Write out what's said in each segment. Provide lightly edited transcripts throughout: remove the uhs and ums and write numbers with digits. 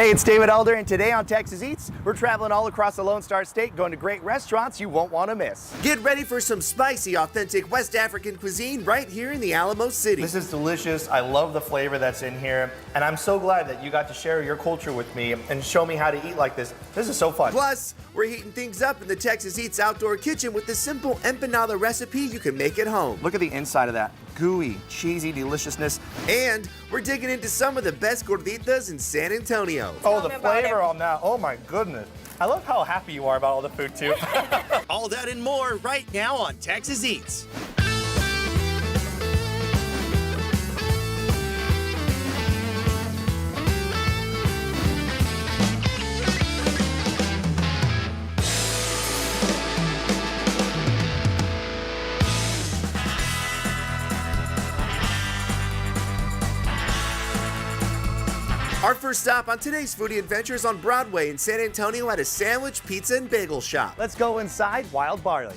Hey, it's David Elder, and today on Texas Eats, we're traveling all across the Lone Star State, going to great restaurants you won't want to miss. Get ready for some spicy, authentic West African cuisine right here in the Alamo City. This is delicious. I love the flavor that's in here, and I'm so glad that you got to share your culture with me and show me how to eat like this. This is so fun. Plus, we're heating things up in the Texas Eats outdoor kitchen with the simple empanada recipe you can make at home. Look at the inside of that. Gooey, cheesy deliciousness. And we're digging into some of the best gorditas in San Antonio. Oh, the flavor on that. Oh my goodness. I love how happy you are about all the food too. All that and more right now on Texas Eats. Our first stop on today's foodie adventure is on Broadway in San Antonio at a sandwich, pizza, and bagel shop. Let's go inside Wild Barley.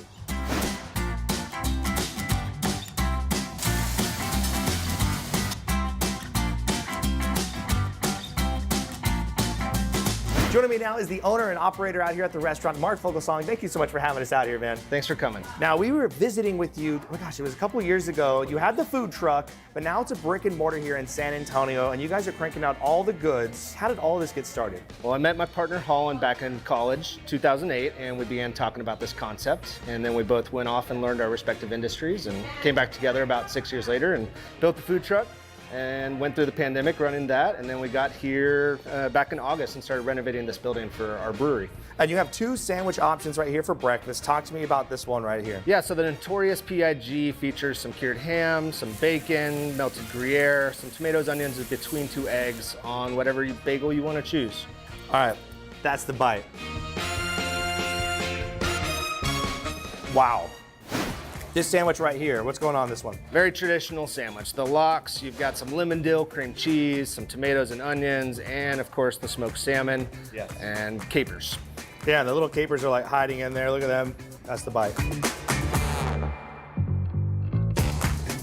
Joining me now is the owner and operator out here at the restaurant, Mark Fogelsong. Thank you so much for having us out here, man. Thanks for coming. Now, we were visiting with you, oh my gosh, it was a couple years ago. You had the food truck, but now it's a brick and mortar here in San Antonio, and you guys are cranking out all the goods. How did all this get started? Well, I met my partner Holland back in college, 2008, and we began talking about this concept. And then we both went off and learned our respective industries and came back together about 6 years later and built the food truck and went through the pandemic running that. And then we got here back in August and started renovating this building for our brewery. And you have two sandwich options right here for breakfast. Talk to me about this one right here. Yeah, so the notorious PIG features some cured ham, some bacon, melted Gruyere, some tomatoes, onions between two eggs on whatever bagel you want to choose. All right, that's the bite. Wow. This sandwich right here, what's going on in this one? Very traditional sandwich. The lox, you've got some lemon dill, cream cheese, some tomatoes and onions, and of course the smoked salmon and capers. Yeah, the little capers are like hiding in there. Look at them. That's the bite.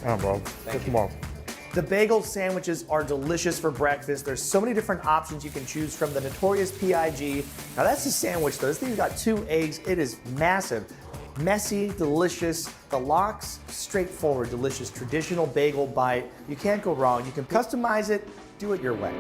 Oh, bro. Get them all. The bagel sandwiches are delicious for breakfast. There's so many different options you can choose from. The notorious PIG. Now that's a sandwich though. This thing's got 2 eggs. It is massive. Messy, delicious. The lox, straightforward, delicious, traditional bagel bite. You can't go wrong. You can customize it, do it your way.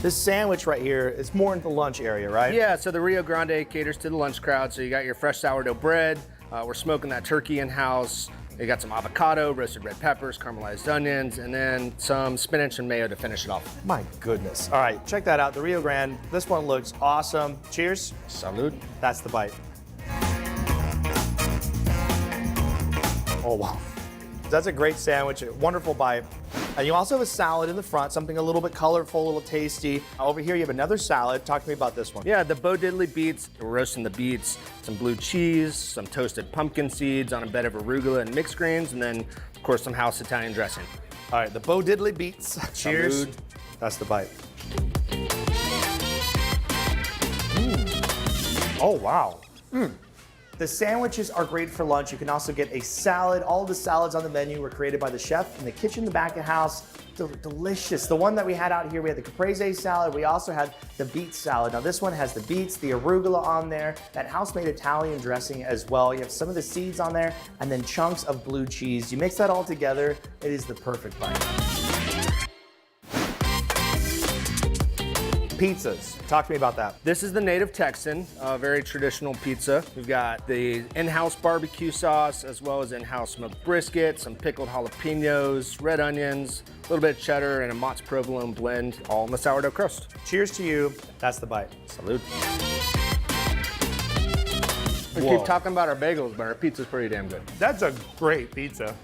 This sandwich right here is more in the lunch area, right? Yeah, so the Rio Grande caters to the lunch crowd. So you got your fresh sourdough bread. We're smoking that turkey in-house. You got some avocado, roasted red peppers, caramelized onions, and then some spinach and mayo to finish it off. My goodness. All right, check that out, the Rio Grande. This one looks awesome. Cheers. Salud. That's the bite. Oh, wow. That's a great sandwich, a wonderful bite. And you also have a salad in the front, something a little bit colorful, a little tasty. Over here, you have another salad. Talk to me about this one. Yeah, the Diddly Beets. We're roasting the beets, some blue cheese, some toasted pumpkin seeds on a bed of arugula and mixed greens, and then, of course, some house Italian dressing. All right, the Diddly Beets. Cheers. Salud. That's the bite. Oh, wow. The sandwiches are great for lunch. You can also get a salad. All the salads on the menu were created by the chef in the kitchen in the back of the house. Delicious. The one that we had out here, we had the caprese salad. We also had the beet salad. Now this one has the beets, the arugula on there, that house-made Italian dressing as well. You have some of the seeds on there, and then chunks of blue cheese. You mix that all together, it is the perfect bite. Pizzas. Talk to me about that. This is the native Texan, very traditional pizza. We've got the in-house barbecue sauce, as well as in-house smoked brisket, some pickled jalapenos, red onions, a little bit of cheddar, and a Mott's provolone blend, all in the sourdough crust. Cheers to you. That's the bite. Salud. We keep talking about our bagels, but our pizza's pretty damn good. That's a great pizza.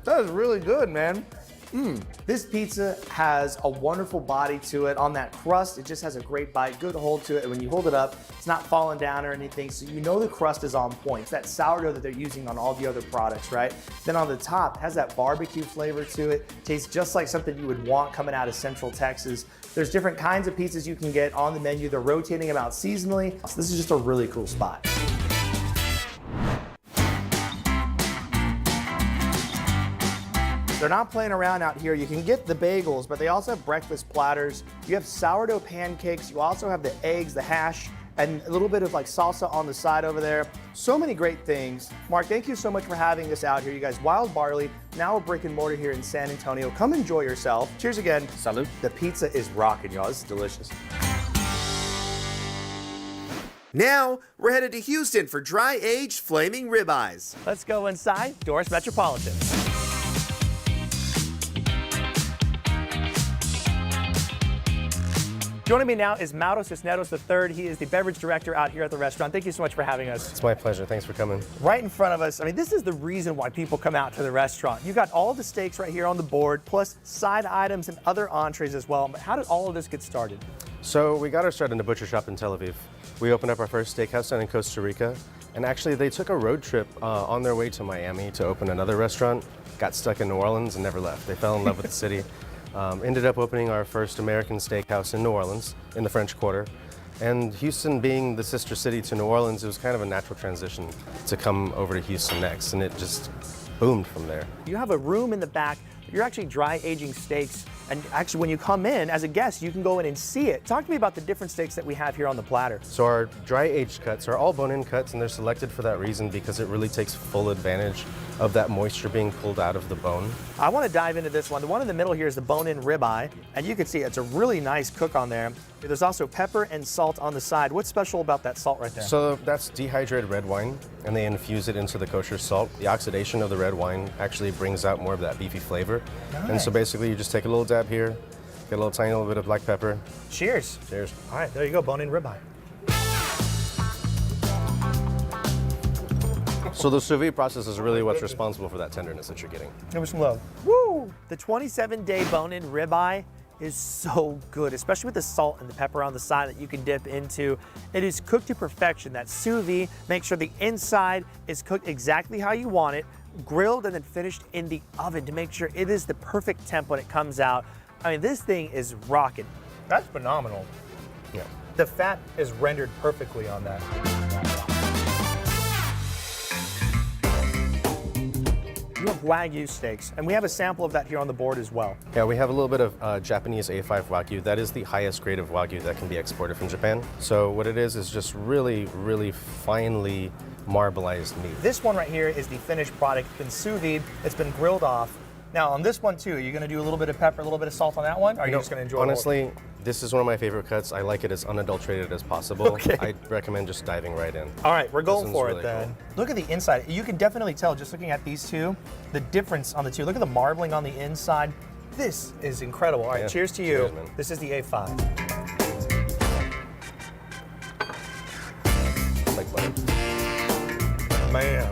That is really good, man. This pizza has a wonderful body to it. On that crust, it just has a great bite, good hold to it. And when you hold it up, it's not falling down or anything, so you know the crust is on point. It's that sourdough that they're using on all the other products, right? Then on the top, it has that barbecue flavor to it. Tastes just like something you would want coming out of Central Texas. There's different kinds of pizzas you can get on the menu. They're rotating them out seasonally. So this is just a really cool spot. They're not playing around out here. You can get the bagels, but they also have breakfast platters. You have sourdough pancakes. You also have the eggs, the hash, and a little bit of like salsa on the side over there. So many great things. Mark, thank you so much for having us out here. You guys, Wild Barley, now a brick and mortar here in San Antonio. Come enjoy yourself. Cheers again. Salud. The pizza is rocking, y'all. This is delicious. Now, we're headed to Houston for dry-aged flaming ribeyes. Let's go inside Doris Metropolitan. Joining me now is Mauro Cisneros III. He is the beverage director out here at the restaurant. Thank you so much for having us. It's my pleasure. Thanks for coming. Right in front of us, I mean, this is the reason why people come out to the restaurant. You got all the steaks right here on the board, plus side items and other entrees as well. But how did all of this get started? So we got our start in the butcher shop in Tel Aviv. We opened up our first steakhouse down in Costa Rica. And actually, they took a road trip on their way to Miami to open another restaurant, got stuck in New Orleans and never left. They fell in love with the city. Ended up opening our first American steakhouse in New Orleans, in the French Quarter. And Houston being the sister city to New Orleans, it was kind of a natural transition to come over to Houston next, and it just boomed from there. You have a room in the back. You're actually dry aging steaks. And actually, when you come in as a guest, you can go in and see it. Talk to me about the different steaks that we have here on the platter. So our dry aged cuts are all bone-in cuts, and they're selected for that reason because it really takes full advantage of that moisture being pulled out of the bone. I want to dive into this one. The one in the middle here is the bone-in ribeye, and you can see it's a really nice cook on there. There's also pepper and salt on the side. What's special about that salt right there? So that's dehydrated red wine, and they infuse it into the kosher salt. The oxidation of the red wine actually brings out more of that beefy flavor. Nice. And so basically you just take a little dab here, get a little tiny little bit of black pepper. Cheers. Cheers. All right, there you go, bone-in ribeye. So the sous vide process is really what's responsible for that tenderness that you're getting. Give me some love. Woo! The 27-day bone-in ribeye is so good, especially with the salt and the pepper on the side that you can dip into. It is cooked to perfection. That sous vide, make sure the inside is cooked exactly how you want it, grilled and then finished in the oven to make sure it is the perfect temp when it comes out. I mean, this thing is rocking. That's phenomenal. Yeah. The fat is rendered perfectly on that. You have Wagyu steaks, and we have a sample of that here on the board as well. Yeah, we have a little bit of Japanese A5 Wagyu. That is the highest grade of Wagyu that can be exported from Japan. So what it is just really, really finely marbleized meat. This one right here is the finished product. It's been sous vide, it's been grilled off. Now on this one too, are you gonna do a little bit of pepper, a little bit of salt on that one? Or are you just gonna enjoy it? Honestly, this is one of my favorite cuts. I like it as unadulterated as possible. Okay. I recommend just diving right in. All right, we're going for it really then. cool. Look at the inside. You can definitely tell just looking at these two, the difference on the two. Look at the marbling on the inside. This is incredible. All right, Yeah. cheers to you. Cheers, man. This is the A5. Like butter. Man.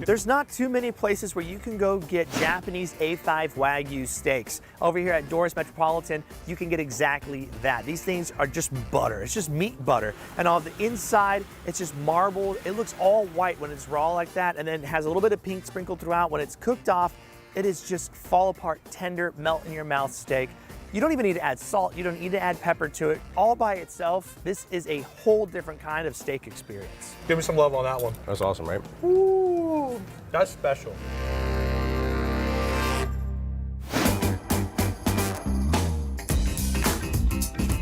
There's not too many places where you can go get Japanese A5 Wagyu steaks. Over here at Doris Metropolitan, you can get exactly that. These things are just butter. It's just meat butter. And on the inside, it's just marbled. It looks all white when it's raw like that, and then it has a little bit of pink sprinkled throughout. When it's cooked off, it is just fall apart, tender, melt in your mouth steak. You don't even need to add salt. You don't need to add pepper to it. All by itself, this is a whole different kind of steak experience. Give me some love on that one. That's awesome, right? Ooh, that's special.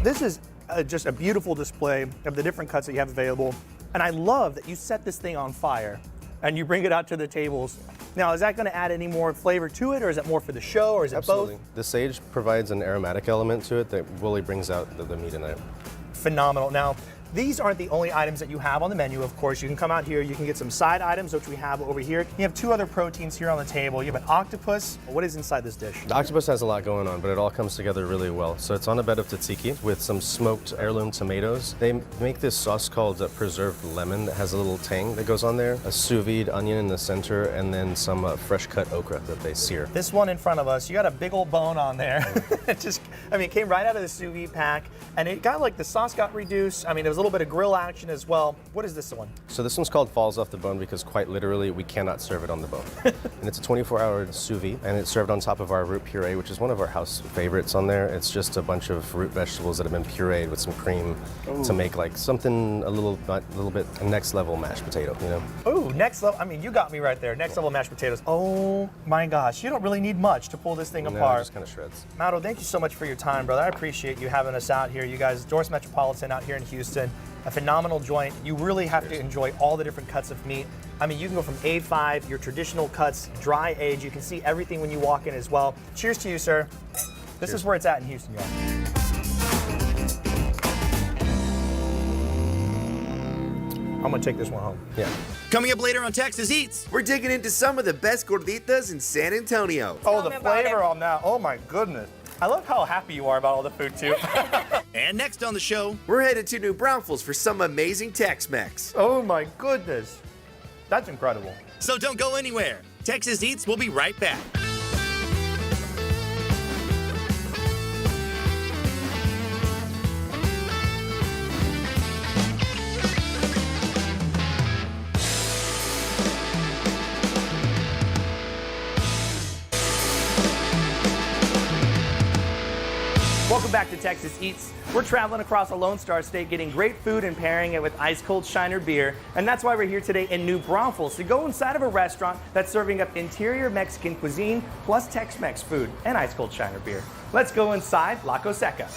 This is just a beautiful display of the different cuts that you have available. And I love that you set this thing on fire and you bring it out to the tables. Now, is that going to add any more flavor to it, or is that more for the show, or is it Absolutely. both? The sage provides an aromatic element to it that really brings out the meat in there. Phenomenal. Now, these aren't the only items that you have on the menu, of course. You can come out here, you can get some side items, which we have over here. You have two other proteins here on the table. You have an octopus. What is inside this dish? The octopus has a lot going on, but it all comes together really well. So it's on a bed of tzatziki with some smoked heirloom tomatoes. They make this sauce called preserved lemon that has a little tang that goes on there, a sous vide onion in the center, and then some fresh cut okra that they sear. This one in front of us, you got a big old bone on there. It came right out of the sous vide pack, and it got like the sauce got reduced. I mean, it was a little bit of grill action as well. What is this one? So this one's called Falls Off the Bone because quite literally we cannot serve it on the bone. And it's a 24-hour sous vide, and it's served on top of our root puree, which is one of our house favorites on there. It's just a bunch of root vegetables that have been pureed with some cream to make like something a little bit a next level mashed potato, you know? Oh, next level. I mean, you got me right there. Next level mashed potatoes. Oh my gosh, you don't really need much to pull this thing No, apart. just kind of shreds. Mauro, thank you so much for your time, brother. I appreciate you having us out here. You guys, Dorst Metropolitan out here in Houston, a phenomenal joint. You really have to enjoy all the different cuts of meat. I mean, you can go from A5, your traditional cuts, dry age. You can see everything when you walk in as well. Cheers to you, sir. This is where it's at in Houston, y'all. I'm gonna take this one home. Yeah. Coming up later on Texas Eats, we're digging into some of the best gorditas in San Antonio. Oh, the flavor on that. Oh my goodness. I love how happy you are about all the food too. And next on the show, we're headed to New Braunfels for some amazing Tex-Mex. Oh my goodness. That's incredible. So don't go anywhere. Texas Eats will be right back. Welcome back to Texas Eats. We're traveling across a Lone Star State getting great food and pairing it with ice-cold Shiner beer. And that's why we're here today in New Braunfels to go inside of a restaurant that's serving up interior Mexican cuisine plus Tex-Mex food and ice-cold Shiner beer. Let's go inside La Coseca.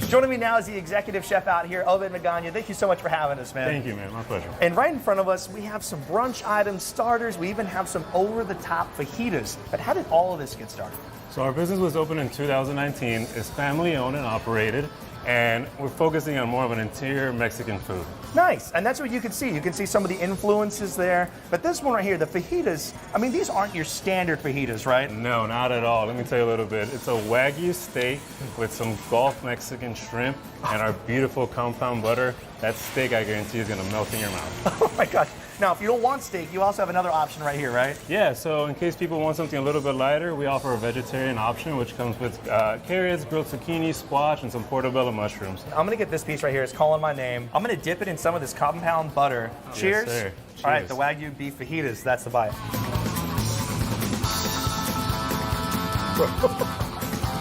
Joining me now is the executive chef out here, Obed Magana. Thank you so much for having us, man. Thank you, man. My pleasure. And right in front of us, we have some brunch items, starters. We even have some over-the-top fajitas. But how did all of this get started? So our business was opened in 2019. It's family owned and operated, and we're focusing on more of an interior Mexican food. Nice, and that's what you can see. You can see some of the influences there. But this one right here, the fajitas, I mean, these aren't your standard fajitas, right? No, not at all. Let me tell you a little bit. It's a Wagyu steak with some Gulf Mexican shrimp and our beautiful compound butter. That steak, I guarantee, is gonna melt in your mouth. Oh my gosh. Now, if you don't want steak, you also have another option right here, right? Yeah, so in case people want something a little bit lighter, we offer a vegetarian option, which comes with carrots, grilled zucchini, squash, and some portobello mushrooms. I'm gonna get this piece right here. It's calling my name. I'm gonna dip it in some of this compound butter. Cheers. Yes, sir. All right, Cheers. the Wagyu beef fajitas, that's the bite.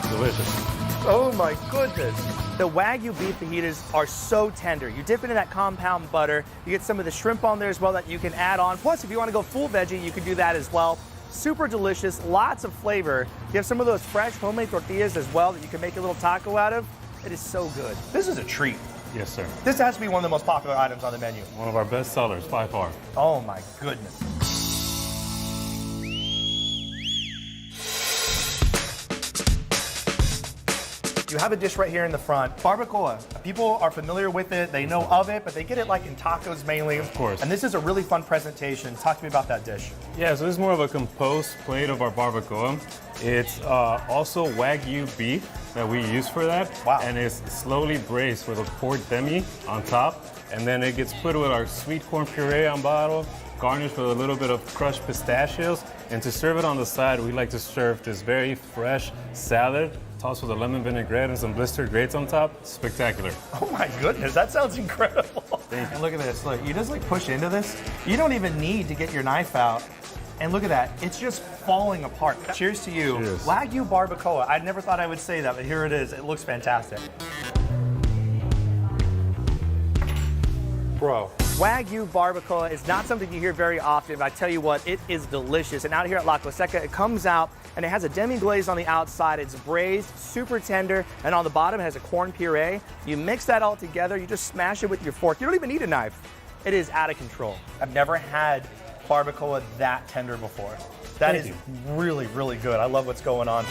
Delicious. Oh my goodness. The Wagyu beef fajitas are so tender. You dip it in that compound butter. You get some of the shrimp on there as well that you can add on. Plus, if you want to go full veggie, you can do that as well. Super delicious, lots of flavor. You have some of those fresh homemade tortillas as well that you can make a little taco out of. It is so good. This is a treat. Yes, sir. This has to be one of the most popular items on the menu. One of our best sellers by far. Oh my goodness. You have a dish right here in the front, barbacoa. People are familiar with it, they know of it, but they get it like in tacos mainly. Of course. And this is a really fun presentation. Talk to me about that dish. Yeah, so this is more of a composed plate of our barbacoa. It's also Wagyu beef that we use for that. Wow. And it's slowly braised with a pork demi on top. And then it gets put with our sweet corn puree on bottom, garnished with a little bit of crushed pistachios. And to serve it on the side, we like to serve this very fresh salad, tossed with a lemon vinaigrette and some blistered grapes on top. Spectacular. Oh my goodness, that sounds incredible. Thank you. And look at this, look, you just like push into this. You don't even need to get your knife out. And look at that, it's just falling apart. Cheers to you. Cheers. Wagyu barbacoa. I never thought I would say that, but here it is. It looks fantastic. Bro. Wagyu barbacoa is not something you hear very often, but I tell you what, it is delicious. And out here at La Coseca, it comes out and it has a demi-glaze on the outside. It's braised, super tender, and on the bottom it has a corn puree. You mix that all together, you just smash it with your fork. You don't even need a knife. It is out of control. I've never had barbacoa that tender before. That is really, really good. I love what's going on.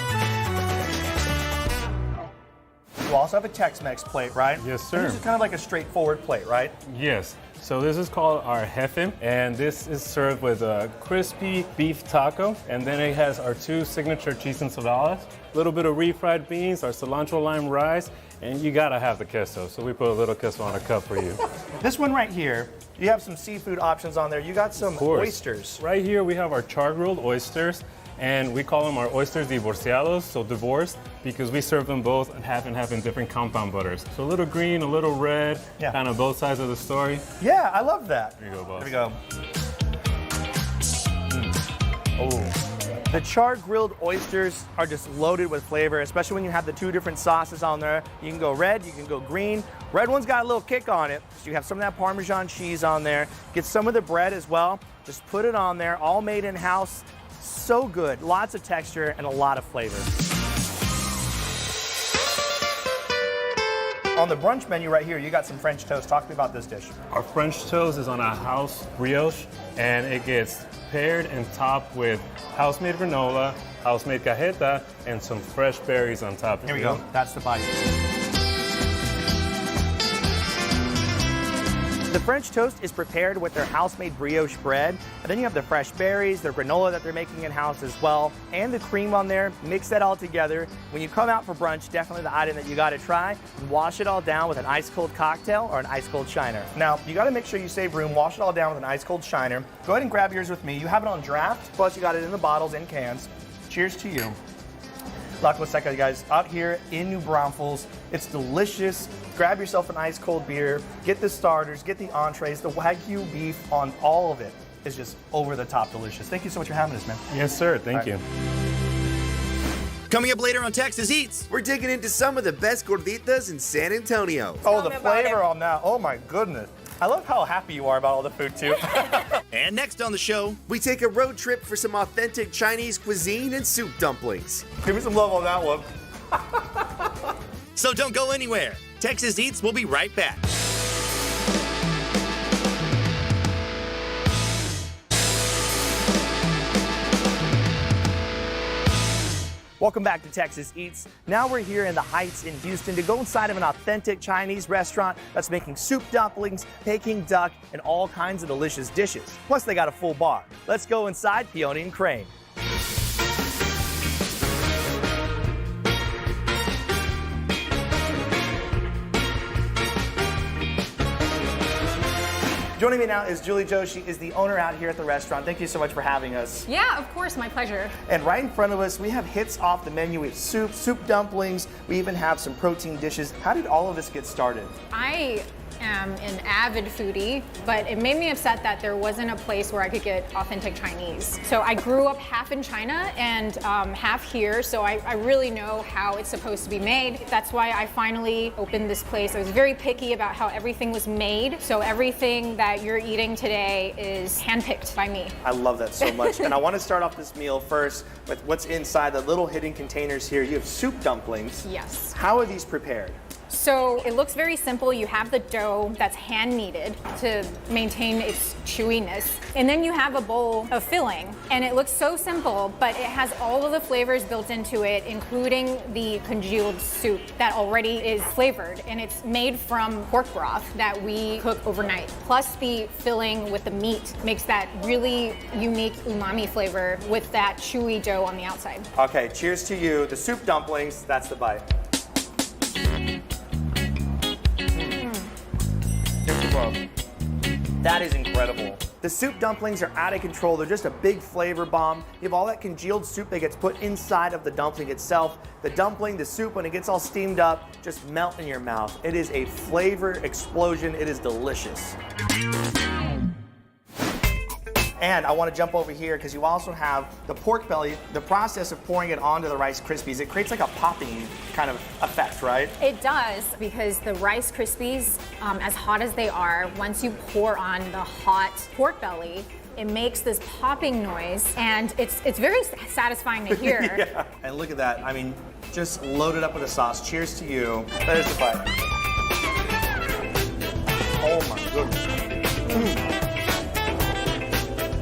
You also have a Tex-Mex plate, right? Yes, sir. And this is kind of like a straightforward plate, right? Yes. So this is called our jefe, and this is served with a crispy beef taco, and then it has our two signature cheese enchiladas, a little bit of refried beans, our cilantro lime rice, and you gotta have the queso. So we put a little queso on a cup for you. This one right here, you have some seafood options on there. You got some oysters. Right here we have our char grilled oysters. And we call them our oysters divorciados, so divorced, because we serve them both half and half in different compound butters. So a little green, a little red, Yeah. kind of both sides of the story. Yeah, I love that. There you go, boss. There we go. Oh. The Char grilled oysters are just loaded with flavor, especially when you have the two different sauces on there. You can go red, you can go green. Red one's got a little kick on it, so you have some of that Parmesan cheese on there. Get some of the bread as well. Just put it on there, all made in-house. So good, lots of texture and a lot of flavor. On the brunch menu right here, you got some French toast. Talk to me about this dish. Our French toast is on a house brioche, and it gets paired and topped with house-made granola, house-made cajeta, and some fresh berries on top. Here we go. That's the bite. The French toast is prepared with their house-made brioche bread, and then you have the fresh berries, their granola that they're making in-house as well, and the cream on there. Mix that all together. When you come out for brunch, definitely the item that you gotta try. Wash it all down with an ice-cold cocktail or an ice-cold shiner. Now, you gotta make sure you save room. Wash it all down with an ice-cold shiner. Go ahead and grab yours with me. You have it on draft, plus you got it in the bottles and cans. Cheers to you. La Coseca, guys, out here in New Braunfels. It's delicious. Grab yourself an ice cold beer, get the starters, get the entrees. The Wagyu beef on all of it is just over the top delicious. Thank you so much for having us, man. Yes, sir. Thank you. Coming up later on Texas Eats, we're digging into some of the best gorditas in San Antonio. Oh, the flavor on that. Oh my goodness. I love how happy you are about all the food too. And next on the show, we take a road trip for some authentic Chinese cuisine and soup dumplings. Give me some love on that one. So don't go anywhere. Texas Eats will be right back. Welcome back to Texas Eats. Now we're here in the Heights in Houston to go inside of an authentic Chinese restaurant that's making soup dumplings, Peking duck, and all kinds of delicious dishes. Plus they got a full bar. Let's go inside Peony and Crane. Joining me now is Julie Jo. She is the owner out here at the restaurant. Thank you so much for having us. Yeah, of course, my pleasure. And right in front of us, we have hits off the menu. We have soup dumplings. We even have some protein dishes. How did all of this get started? I am an avid foodie, but it made me upset that there wasn't a place where I could get authentic Chinese. So I grew up half in China and half here, so I really know how it's supposed to be made. That's why I finally opened this place. I was very picky about how everything was made, so everything that you're eating today is handpicked by me. I love that so much. And I want to start off this meal first with what's inside the little hidden containers here. You have soup dumplings. Yes. How are these prepared? So it looks very simple. You have the dough that's hand kneaded to maintain its chewiness. And then you have a bowl of filling. And it looks so simple, but it has all of the flavors built into it, including the congealed soup that already is flavored. And it's made from pork broth that we cook overnight. Plus the filling with the meat makes that really unique umami flavor with that chewy dough on the outside. Okay, cheers to you. The soup dumplings, that's the bite. That is incredible. The soup dumplings are out of control. They're just a big flavor bomb. You have all that congealed soup that gets put inside of the dumpling itself. The dumpling, the soup, when it gets all steamed up, just melt in your mouth. It is a flavor explosion. It is delicious. And I want to jump over here because you also have the pork belly. The process of pouring it onto the Rice Krispies, it creates like a popping kind of effect, right? It does, because the Rice Krispies, as hot as they are, once you pour on the hot pork belly, it makes this popping noise, and it's very satisfying to hear. Yeah. And look at that. I mean, just loaded up with the sauce. Cheers to you. There's the bite. Oh my goodness.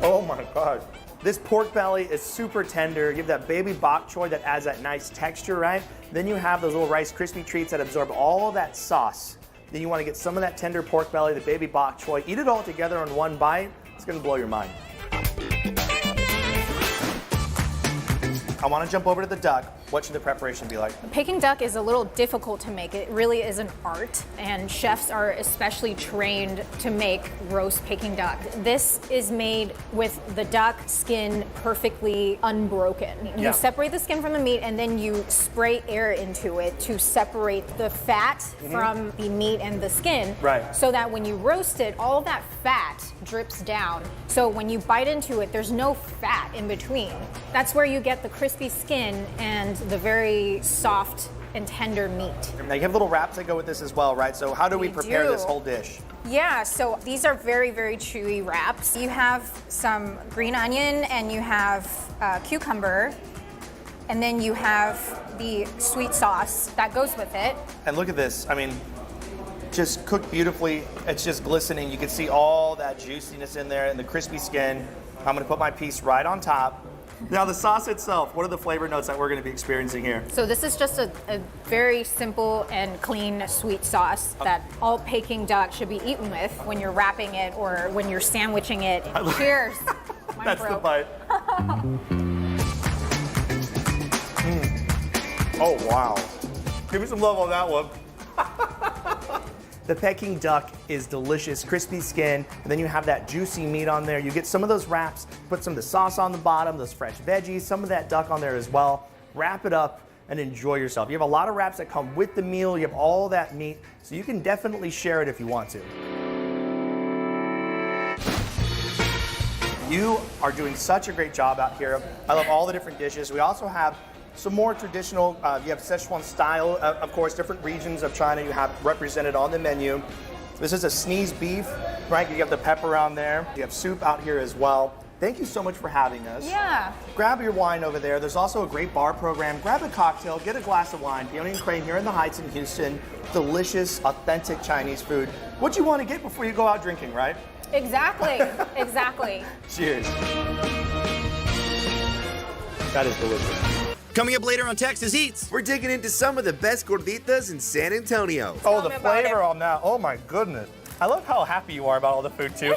Oh my God. This pork belly is super tender. You have that baby bok choy that adds that nice texture, right? Then you have those little Rice Krispie treats that absorb all of that sauce. Then you want to get some of that tender pork belly, the baby bok choy. Eat it all together in one bite. It's gonna blow your mind. I want to jump over to the duck. what should the preparation be like? Peking duck is a little difficult to make. It really is an art, and chefs are especially trained to make roast Peking duck. This is made with the duck skin perfectly unbroken. You separate the skin from the meat, and then you spray air into it to separate the fat from the meat and the skin. Right. So that when you roast it, all that fat drips down. So when you bite into it, there's no fat in between. That's where you get the crispy skin and the very soft and tender meat. Now you have little wraps that go with this as well, right? So how do we prepare this whole dish? Yeah, so these are very, very chewy wraps. You have some green onion and you have cucumber, and then you have the sweet sauce that goes with it. And look at this. I mean, just cooked beautifully. It's just glistening. You can see all that juiciness in there and the crispy skin. I'm gonna put my piece right on top. Now the sauce itself, what are the flavor notes that we're gonna be experiencing here? So this is just a very simple and clean sweet sauce that all Peking duck should be eaten with when you're wrapping it or when you're sandwiching it. Cheers. Mine That's the broke. bite. Oh, wow. Give me some love on that one. The Peking duck is delicious, crispy skin, and then you have that juicy meat on there. You get some of those wraps, put some of the sauce on the bottom, those fresh veggies, some of that duck on there as well. Wrap it up and enjoy yourself. You have a lot of wraps that come with the meal. You have all that meat, so you can definitely share it if you want to. You are doing such a great job out here. I love all the different dishes. We also have some more traditional, you have Szechuan style, of course, different regions of China you have represented on the menu. This is a sneeze beef, right? You have the pepper on there. You have soup out here as well. Thank you so much for having us. Yeah. Grab your wine over there. There's also a great bar program. Grab a cocktail, get a glass of wine. Peony and Crane here in the Heights in Houston. Delicious, authentic Chinese food. What you want to get before you go out drinking, right? Exactly, exactly. Cheers. That is delicious. Coming up later on Texas Eats, we're digging into some of the best gorditas in San Antonio. Oh, the me about flavor it. on that. Oh my goodness. I love how happy you are about all the food too.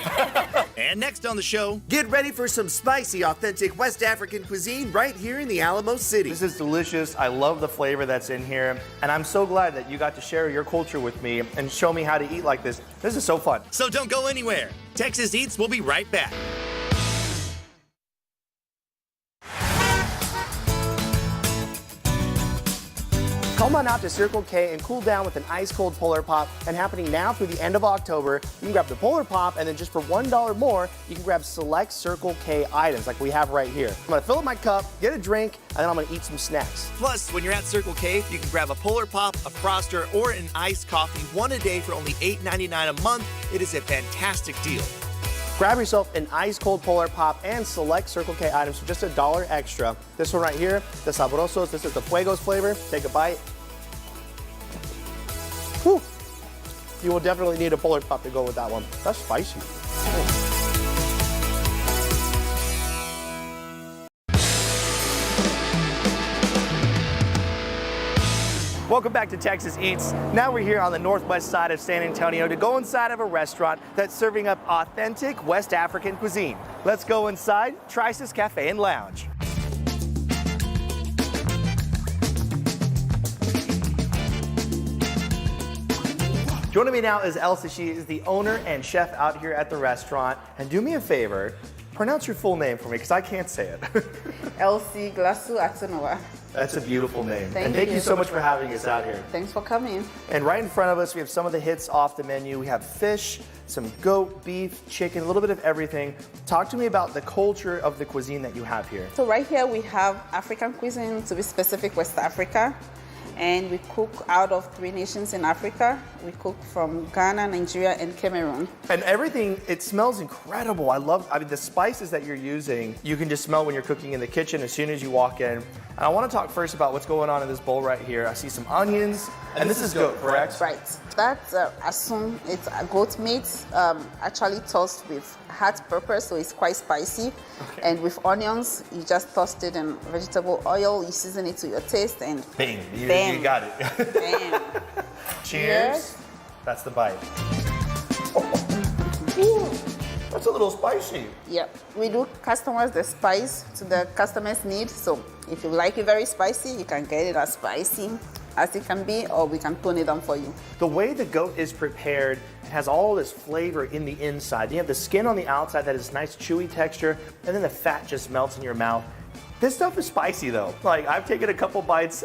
And next on the show, get ready for some spicy, authentic West African cuisine right here in the Alamo City. This is delicious. I love the flavor that's in here. And I'm so glad that you got to share your culture with me and show me how to eat like this. This is so fun. So don't go anywhere. Texas Eats will be right back. Come on out to Circle K and cool down with an ice-cold Polar Pop. And happening now through the end of October, you can grab the Polar Pop, and then just for $1 more, you can grab select Circle K items like we have right here. I'm gonna fill up my cup, get a drink, and then I'm gonna eat some snacks. Plus, when you're at Circle K, you can grab a Polar Pop, a Froster, or an iced coffee, one a day for only $8.99 a month. It is a fantastic deal. Grab yourself an ice-cold Polar Pop and select Circle K items for just $1 extra. This one right here, the Sabrosos, this is the Fuegos flavor. Take a bite. Whew. You will definitely need a Polar Pop to go with that one. That's spicy. Welcome back to Texas Eats. Now we're here on the northwest side of San Antonio to go inside of a restaurant that's serving up authentic West African cuisine. Let's go inside Trice's Cafe and Lounge. Joining me now is Elsa. She is the owner and chef out here at the restaurant. And do me a favor, pronounce your full name for me because I can't say it. Elsie Glasu Atsunova. That's a beautiful name. Thank and thank you. you so much for having us out here. Thanks for coming. And right in front of us, we have some of the hits off the menu. We have fish, some goat, beef, chicken, a little bit of everything. Talk to me about the culture of the cuisine that you have here. So right here we have African cuisine, to be specific, West Africa. And we cook out of 3 nations in Africa. We cook from Ghana, Nigeria, and Cameroon. And everything, it smells incredible. I mean, the spices that you're using, you can just smell when you're cooking in the kitchen as soon as you walk in. And I want to talk first about what's going on in this bowl right here. I see some onions, and this is goat, correct? Right. That's assume it's a goat meat, actually tossed with hot pepper, so it's quite spicy. Okay. And with onions, you just toast it in vegetable oil. You season it to your taste, and bing, bam. You got it. Bam. Cheers. That's the bite. Ooh, that's a little spicy. Yeah, we do customize the spice to the customer's need. So if you like it very spicy, you can get it as spicy as it can be, or we can tone it down for you. The way the goat is prepared, it has all this flavor in the inside. You have the skin on the outside that is nice chewy texture, and then the fat just melts in your mouth. This stuff is spicy though. Like, I've taken a couple bites.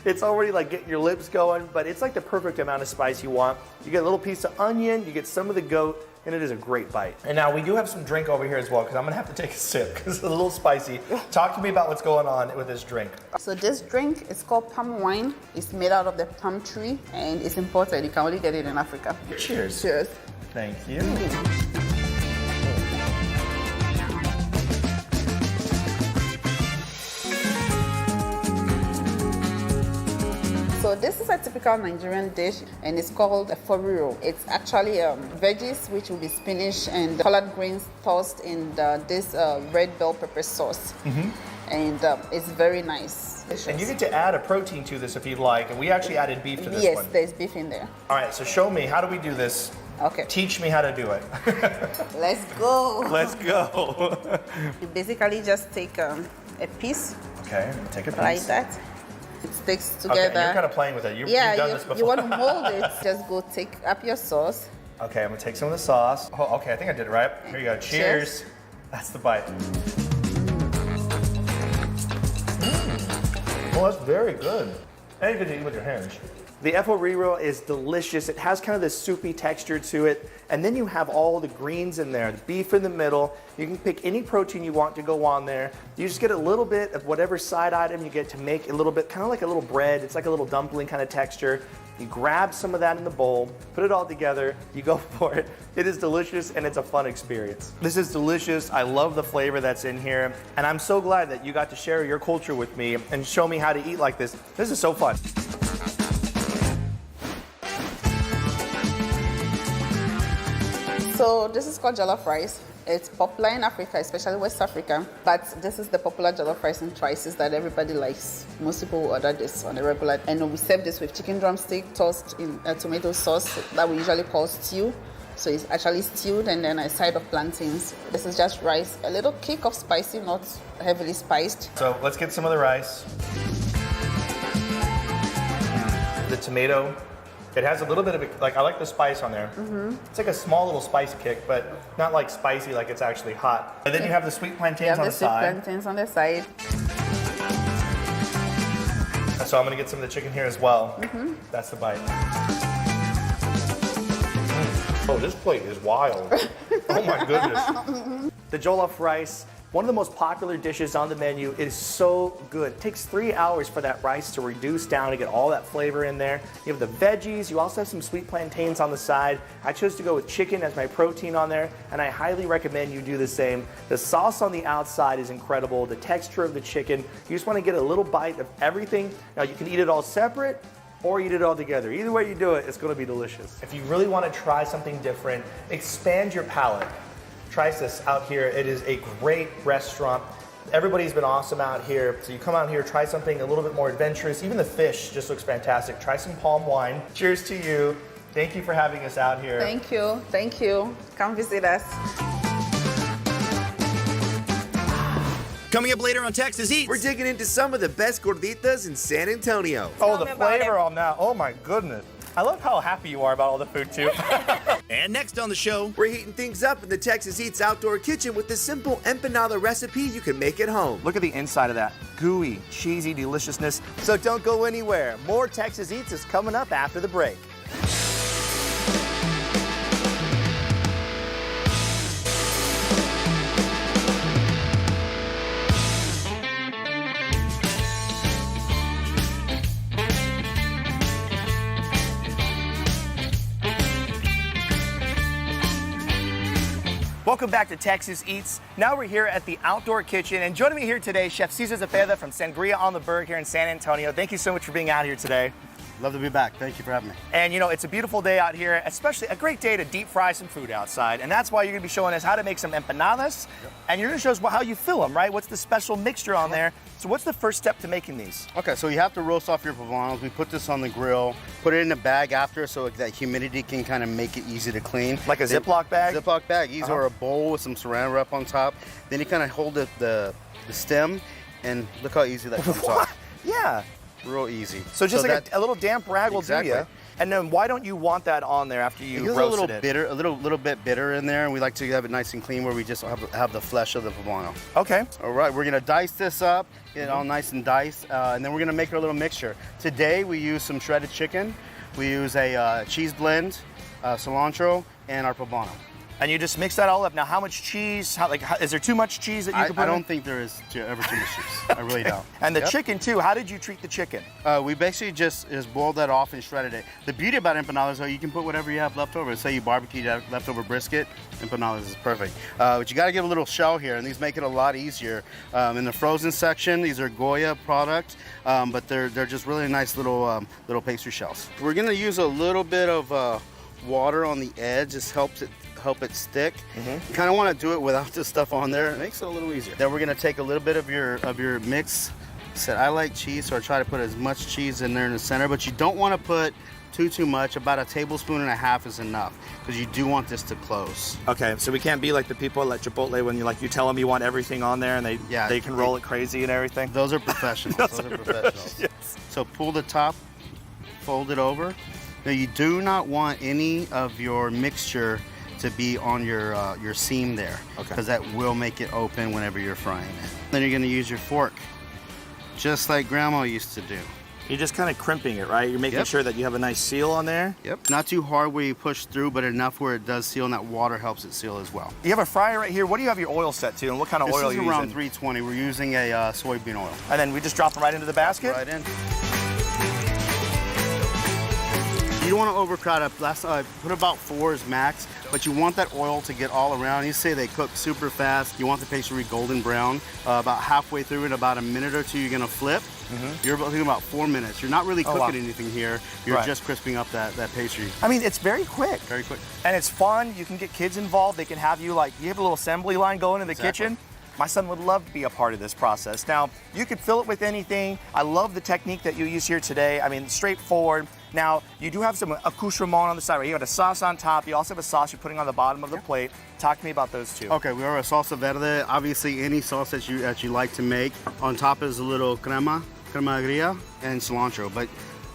It's already like getting your lips going, but it's like the perfect amount of spice you want. You get a little piece of onion, you get some of the goat, and it is a great bite. And now we do have some drink over here as well, because I'm gonna have to take a sip, because it's a little spicy. Talk to me about what's going on with this drink. So this drink is called palm wine. It's made out of the palm tree, and it's imported. You can only get it in Africa. Cheers. Cheers. Thank you. So this is a typical Nigerian dish, and it's called a foriro. It's actually veggies, which will be spinach and collard greens tossed in this red bell pepper sauce. And it's very nice. And you get to add a protein to this if you'd like, and we actually added beef to this one. Yes, there's beef in there. All right, so show me, how do we do this? Okay. Teach me how to do it. Let's go. Let's go. You basically just take a piece Okay, take a piece. like that. It sticks together. Okay, you're kind of playing with it. You've done this before. You want to mold it. Just go take up your sauce. Okay, I'm gonna take some of the sauce. Oh, okay, I think I did it right. Here you go. Cheers. Cheers. That's the bite. Oh, that's very good. And you can eat with your hands. The foriro is delicious. It has kind of this soupy texture to it. And then you have all the greens in there, the beef in the middle. You can pick any protein you want to go on there. You just get a little bit of whatever side item you get to make a little bit, kind of like a little bread. It's like a little dumpling kind of texture. You grab some of that in the bowl, put it all together, you go for it. It is delicious and it's a fun experience. This is delicious. I love the flavor that's in here. And I'm so glad that you got to share your culture with me and show me how to eat like this. This is so fun. So this is called jollof rice. It's popular in Africa, especially West Africa. But this is the popular jollof rice and trices that everybody likes. Most people order this on a regular. And we serve this with chicken drumstick tossed in a tomato sauce that we usually call stew. So it's actually stewed, and then a side of plantains. This is just rice. A little kick of spicy, not heavily spiced. So let's get some of the rice. The tomato. It has a little bit of, I like the spice on there. It's like a small little spice kick, but not like spicy, like it's actually hot. And then you have the sweet plantains on the side. Sweet plantains on the side. And so I'm gonna get some of the chicken here as well. That's the bite. Oh, this plate is wild. Oh my goodness. The jollof rice, one of the most popular dishes on the menu. It is so good. It takes 3 hours for that rice to reduce down to get all that flavor in there. You have the veggies. You also have some sweet plantains on the side. I chose to go with chicken as my protein on there, and I highly recommend you do the same. The sauce on the outside is incredible. The texture of the chicken. You just want to get a little bite of everything. Now, you can eat it all separate or eat it all together. Either way you do it, it's going to be delicious. If you really want to try something different, expand your palate. Try this out here. It is a great restaurant. Everybody's been awesome out here. So you come out here, try something a little bit more adventurous. Even the fish just looks fantastic. Try some palm wine. Cheers to you. Thank you for having us out here. Thank you. Thank you. Come visit us. Coming up later on Texas Eats. We're digging into some of the best gorditas in San Antonio. Oh, the flavor on that. Oh my goodness. I love how happy you are about all the food too. And next on the show, We're heating things up in the Texas Eats outdoor kitchen with the simple empanada recipe you can make at home. Look at the inside of that. Gooey, cheesy deliciousness. So don't go anywhere. More Texas Eats is coming up after the break. Welcome back to Texas Eats. Now we're here at the Outdoor Kitchen, and joining me here today, Chef Cesar Zepeda from Sangria on the Berg here in San Antonio. Thank you so much for being out here today. Love to be back. Thank you for having me. And you know, it's a beautiful day out here, especially a great day to deep fry some food outside. And that's why you're gonna be showing us how to make some empanadas. And you're gonna show us how you fill them, right? What's the special mixture on there? So what's the first step to making these? Okay, so you have to roast off your poblanos. We put this on the grill, put it in a bag after so that humidity can kind of make it easy to clean. Like a Ziploc bag? Ziploc bag, easy, or a bowl with some saran wrap on top. Then you kind of hold the stem, and look how easy that comes off. Yeah. Real easy. So just like a little damp rag will do you. And then why don't you want that on there after you roasted it? A little bitter, a little bit bitter in there, and we like to have it nice and clean where we just have the flesh of the poblano. Okay. All right, we're gonna dice this up, get it all nice and diced, and then we're gonna make our little mixture. Today we use some shredded chicken, we use a cheese blend, cilantro, and our poblano. And you just mix that all up. Now, how much cheese? Is there too much cheese that you can put I in? don't think there is ever too much cheese. I really don't. And the chicken too, how did you treat the chicken? We basically just boiled that off and shredded it. The beauty about empanadas is you can put whatever you have left over. Say you barbecue leftover brisket, empanadas is perfect. But you gotta give a little shell here, and these make it a lot easier. In the frozen section, these are Goya product, but they're just really nice little pastry shells. We're gonna use a little bit of water on the edge. Just help it stick. You kind of want to do it without this stuff on there. It makes it a little easier. Then we're gonna take a little bit of your mix. I like cheese, so I try to put as much cheese in there in the center, but you don't want to put too much. About a tablespoon and a half is enough, because you do want this to close. Okay, so we can't be like the people at Chipotle when you tell them you want everything on there and they can roll it crazy and everything. Those are professionals. Those are professionals. Yes. So pull the top, fold it over. Now you do not want any of your mixture to be on your seam there, because that will make it open whenever you're frying it. Then you're gonna use your fork, just like Grandma used to do. You're just kind of crimping it, right? You're making sure that you have a nice seal on there. Yep. Not too hard where you push through, but enough where it does seal, and that water helps it seal as well. You have a fryer right here. What do you have your oil set to, and what kind of oil are you using? This is around 320. We're using a soybean oil. And then we just drop them right into the basket? Right in. You don't want to overcrowd it. Put about 4 is max, but you want that oil to get all around. You say they cook super fast. You want the pastry golden brown. About halfway through, in about a minute or two, you're gonna flip. You're thinking about 4 minutes. You're not really cooking anything here. You're just crisping up that pastry. I mean, it's very quick. Very quick. And it's fun. You can get kids involved. They can have you you have a little assembly line going in the kitchen. My son would love to be a part of this process. Now, you could fill it with anything. I love the technique that you use here today. I mean, straightforward. Now, you do have some accoutrement on the side, right? You have a sauce on top. You also have a sauce you're putting on the bottom of the plate. Talk to me about those two. Okay, we have a Salsa Verde. Obviously, any sauce that you like to make. On top is a little crema agria, and cilantro. But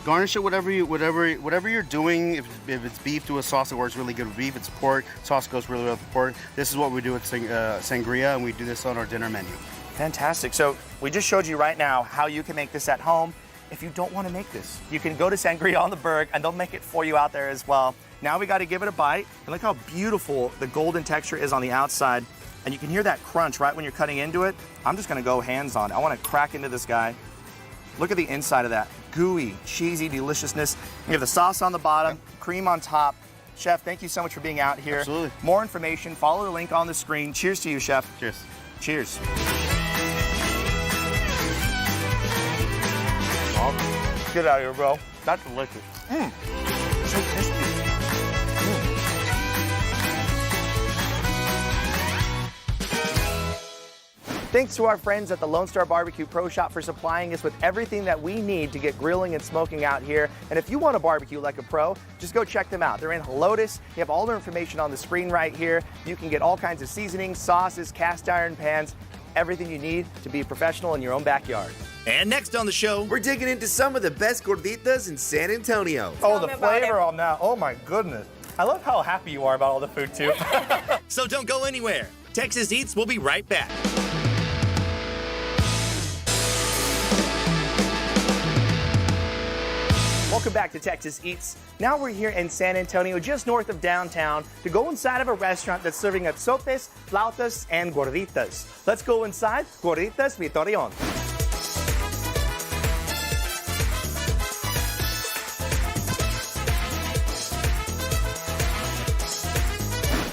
garnish it whatever you're doing. If it's beef, do a sauce that works really good with beef. If it's pork, sauce goes really well with pork. This is what we do with sangria, and we do this on our dinner menu. Fantastic. So we just showed you right now how you can make this at home. If you don't want to make this, you can go to Sangria on the Berg, and they'll make it for you out there as well. Now we got to give it a bite. And look how beautiful the golden texture is on the outside. And you can hear that crunch right when you're cutting into it. I'm just going to go hands on. I want to crack into this guy. Look at the inside of that. Gooey, cheesy deliciousness. You have the sauce on the bottom, cream on top. Chef, thank you so much for being out here. Absolutely. More information, follow the link on the screen. Cheers to you, Chef. Cheers. Cheers. Get out of here, bro. That's delicious. So crispy. Thanks to our friends at the Lone Star Barbecue Pro Shop for supplying us with everything that we need to get grilling and smoking out here. And if you want to barbecue like a pro, just go check them out. They're in Helotes. You have all their information on the screen right here. You can get all kinds of seasonings, sauces, cast iron pans, everything you need to be a professional in your own backyard. And next on the show, We're digging into some of the best gorditas in San Antonio. Oh, the flavor on that. Oh my goodness. I love how happy you are about all the food too. so don't go anywhere. Texas Eats will be right back. Welcome back to Texas Eats. Now we're here in San Antonio, just north of downtown, to go inside of a restaurant that's serving up sopes, flautas, and gorditas. Let's go inside Gorditas Vitorion.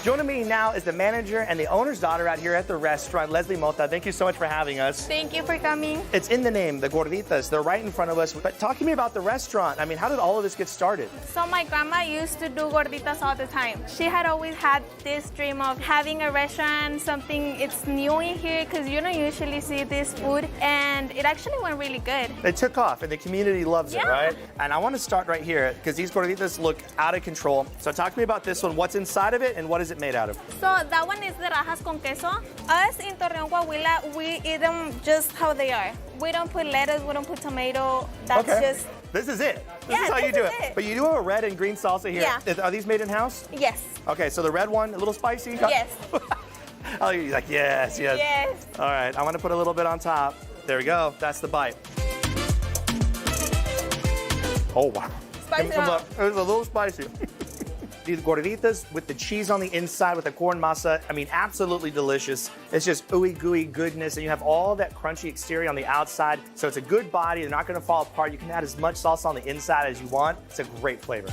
Joining me now is the manager and the owner's daughter out here at the restaurant, Leslie Mota. Thank you so much for having us. Thank you for coming. It's in the name, the Gorditas. They're right in front of us. But talk to me about the restaurant. I mean, how did all of this get started? So my grandma used to do gorditas all the time. She had always had this dream of having a restaurant, something it's new in here because you don't usually see this food, and it actually went really good. It took off and the community loves it, right? And I want to start right here because these gorditas look out of control. So talk to me about this one. What's inside of it and what is it made out of? So that one is the rajas con queso. Us in Torreon, Coahuila, we eat them just how they are. We don't put lettuce, we don't put tomato. That's just... This is it. This is how you do it. But you do have a red and green salsa here. Yeah. Are these made in-house? Yes. Okay, so the red one, a little spicy? Yes. Oh, you're like, yes, yes. Yes. All right, I'm gonna put a little bit on top. There we go, that's the bite. Oh, wow. Spicy. It was a little spicy. These gorditas with the cheese on the inside with the corn masa, I mean, absolutely delicious. It's just ooey gooey goodness, and you have all that crunchy exterior on the outside, so it's a good body. They're not gonna fall apart. You can add as much salsa on the inside as you want. It's a great flavor.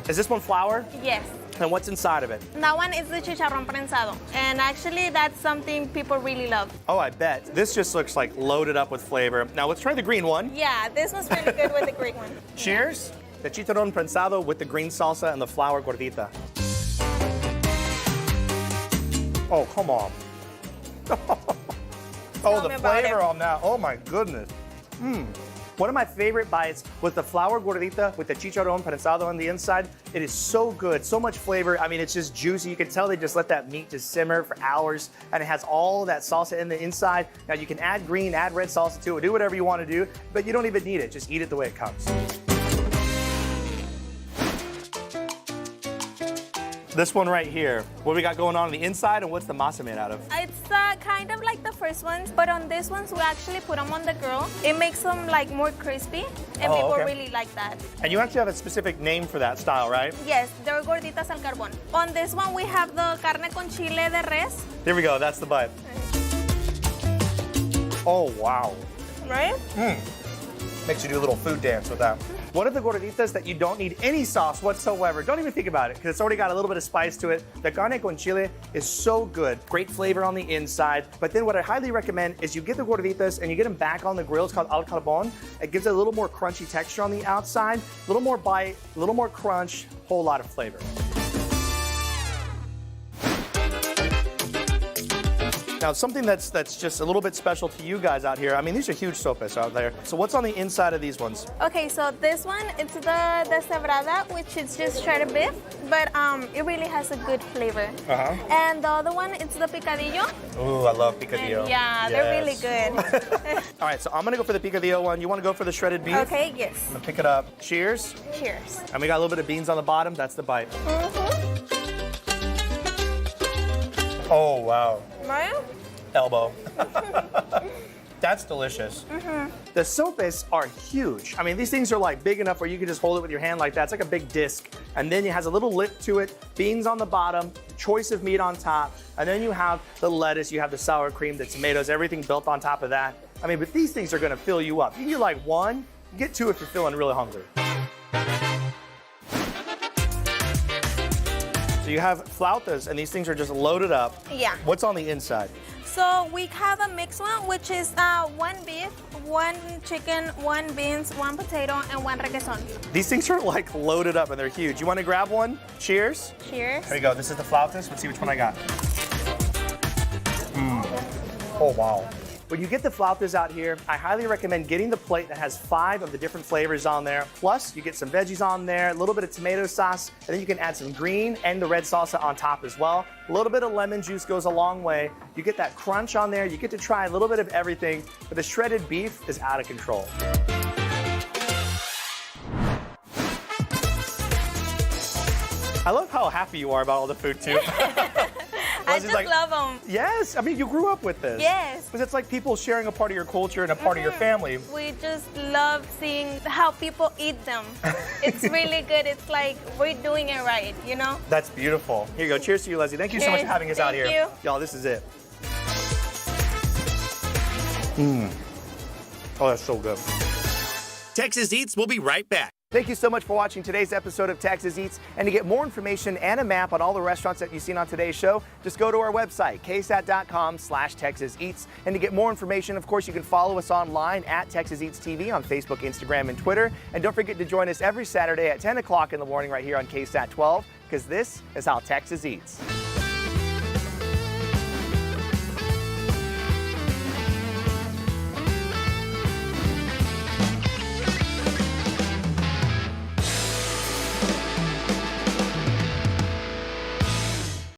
Is this one flour? Yes. And what's inside of it? That one is the chicharrón prensado. And actually, that's something people really love. Oh, I bet. This just looks like loaded up with flavor. Now, let's try the green one. Yeah, this one's really good with the green one. Cheers. The chicharrón prensado with the green salsa and the flour gordita. Oh, come on. Oh, the flavor on that. Oh, my goodness. One of my favorite bites was the flour gordita with the chicharrón prensado on the inside. It is so good, so much flavor. I mean, it's just juicy. You can tell they just let that meat just simmer for hours, and it has all of that salsa in the inside. Now, you can add green, add red salsa to it, do whatever you want to do, but you don't even need it. Just eat it the way it comes. This one right here, what we got going on the inside, and what's the masa made out of? It's kind of like the first ones, but on this ones, we actually put them on the grill. It makes them like more crispy, and people really like that. And you actually have a specific name for that style, right? Yes, they're gorditas al carbón. On this one, we have the carne con chile de res. Here we go, that's the bite. Oh, wow. Right? Makes you do a little food dance with that. One of the gorditas that you don't need any sauce whatsoever. Don't even think about it, because it's already got a little bit of spice to it. The carne con chile is so good. Great flavor on the inside. But then what I highly recommend is you get the gorditas and you get them back on the grill. It's called al carbón. It gives it a little more crunchy texture on the outside, a little more bite, a little more crunch, whole lot of flavor. Now, something that's just a little bit special to you guys out here. I mean, these are huge sopes out there. So what's on the inside of these ones? Okay, so this one, it's the Desebrada, which is just shredded beef, but it really has a good flavor. And the other one, it's the picadillo. Ooh, I love picadillo. And yeah, they're really good. All right, so I'm gonna go for the picadillo one. You wanna go for the shredded beef? Okay, yes. I'm gonna pick it up. Cheers. Cheers. And we got a little bit of beans on the bottom. That's the bite. Oh, wow. Right? Elbow. That's delicious. The sopes are huge. I mean, these things are like big enough where you can just hold it with your hand like that. It's like a big disc. And then it has a little lip to it, beans on the bottom, choice of meat on top, and then you have the lettuce, you have the sour cream, the tomatoes, everything built on top of that. I mean, but these things are gonna fill you up. You can get like one, you get two if you're feeling really hungry. So you have flautas, and these things are just loaded up. Yeah. What's on the inside? So we have a mixed one, which is one beef, one chicken, one beans, one potato, and one requesón. These things are like loaded up and they're huge. You want to grab one? Cheers. Cheers. There you go. This is the flautas. Let's see which one I got. Oh, wow. When you get the flautas out here, I highly recommend getting the plate that has 5 of the different flavors on there. Plus, you get some veggies on there, a little bit of tomato sauce, and then you can add some green and the red salsa on top as well. A little bit of lemon juice goes a long way. You get that crunch on there. You get to try a little bit of everything, but the shredded beef is out of control. I love how happy you are about all the food, too. I just love them. Yes, I mean, you grew up with this. Yes. Because it's like people sharing a part of your culture and a part of your family. We just love seeing how people eat them. It's really good. It's like we're doing it right, you know? That's beautiful. Here you go. Cheers to you, Leslie. Thank you so much for having us out here. Thank you. Y'all, this is it. Oh, that's so good. Texas Eats will be right back. Thank you so much for watching today's episode of Texas Eats. And to get more information and a map on all the restaurants that you've seen on today's show, just go to our website, ksat.com/Texas Eats. And to get more information, of course, you can follow us online at Texas Eats TV on Facebook, Instagram, and Twitter. And don't forget to join us every Saturday at 10 o'clock in the morning right here on KSAT 12, because this is how Texas eats.